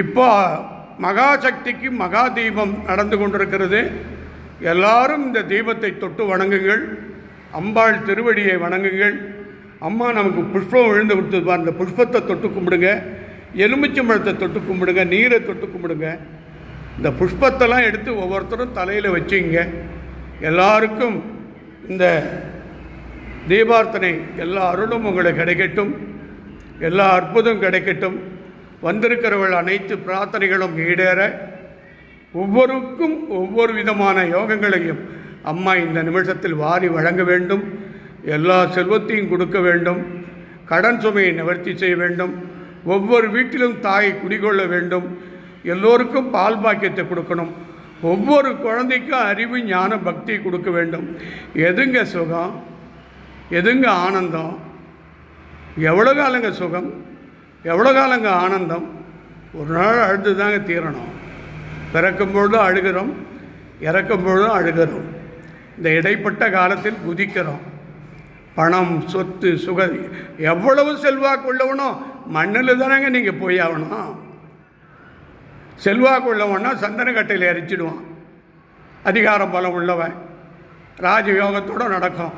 இப்போ மகாசக்திக்கு மகா தீபம் நடந்து கொண்டிருக்கிறது. எல்லாரும் இந்த தீபத்தை தொட்டு வணங்குங்கள். அம்பாள் திருவடியை வணங்குங்கள். அம்மா நமக்கு புஷ்பம் விழுந்து கொடுத்துருப்பா, அந்த புஷ்பத்தை தொட்டு கும்பிடுங்க. எலுமிச்சம்பழத்தை தொட்டு கும்பிடுங்க. நீரை தொட்டு கும்பிடுங்க. இந்த புஷ்பத்தெல்லாம் எடுத்து ஒவ்வொருத்தரும் தலையில் வச்சுங்க. எல்லாருக்கும் இந்த தீபார்த்தனை எல்லா அருளும் உங்களுக்கு கிடைக்கட்டும். எல்லா அற்புதம் கிடைக்கட்டும். வந்திருக்கிறவர்கள் அனைத்து பிரார்த்தனைகளும் ஈடேற ஒவ்வொருக்கும் ஒவ்வொரு விதமான யோகங்களையும் அம்மா இந்த நிமிஷத்தில் வாரி வழங்க வேண்டும். எல்லா செல்வத்தையும் கொடுக்க வேண்டும். கடன் சுமையை நிவர்த்தி செய்ய வேண்டும். ஒவ்வொரு வீட்டிலும் தாயை குடிகொள்ள வேண்டும். எல்லோருக்கும் பால் பாக்கியத்தை கொடுக்கணும். ஒவ்வொரு குழந்தைக்கும் அறிவு ஞான பக்தி கொடுக்க வேண்டும். எதுங்க சுகம், எதுங்க ஆனந்தம், எவ்வளோ காலங்க சுகம், எவ்வளோ காலங்க ஆனந்தம். ஒரு நாள் அழுது தாங்க தீரணும். பிறக்கும் பொழுதும் அழுகிறோம், இறக்கும் பொழுதும் அழுகிறோம். இந்த இடைப்பட்ட காலத்தில் குதிக்கிறோம். பணம், சொத்து, சுக, எவ்வளவு செல்வாக்கு உள்ளவனோ மண்ணில் தானேங்க நீங்கள் போய் ஆகணும். செல்வாக்கு உள்ளவன்னா சந்தனக்கட்டையில் எரிச்சிடுவான். அதிகாரம் பலம் உள்ளவன் ராஜயோகத்தோடு நடக்கும்.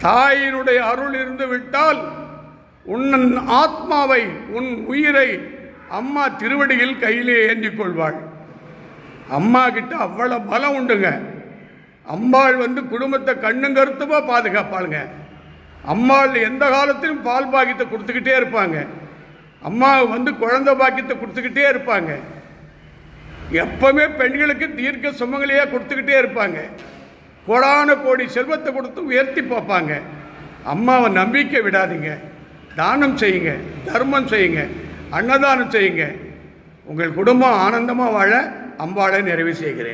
தாயினுடைய அருள் இருந்து விட்டால் உன் ஆத்மாவை, உன் உயிரை அம்மா திருவடியில் கையிலே ஏந்தி கொள்வாள். அம்மா கிட்ட அவ்வளோ பலம் உண்டுங்க. அம்பாள் குடும்பத்தை கண்ணும் கருத்துமாக பாதுகாப்பாளுங்க. அம்மாள் எந்த காலத்திலும் பால் பாக்கியத்தை கொடுத்துக்கிட்டே இருப்பாங்க. அம்மா குழந்தை பாக்கியத்தை கொடுத்துக்கிட்டே இருப்பாங்க. எப்பவுமே பெண்களுக்கு தீர்க்க சுமங்கலியாக கொடுத்துக்கிட்டே இருப்பாங்க. கோடான கோடி செல்வத்தை கொடுத்து உயர்த்தி பார்ப்பாங்க. அம்மாவை நம்பிக்கை விடாதீங்க. தானம் செய்யுங்க, தர்மம் செய்யுங்க, அன்னதானம் செய்யுங்க. உங்கள் குடும்பம் ஆனந்தமாக வாழ அம்பாளை நிறைவு செய்கிறேன்.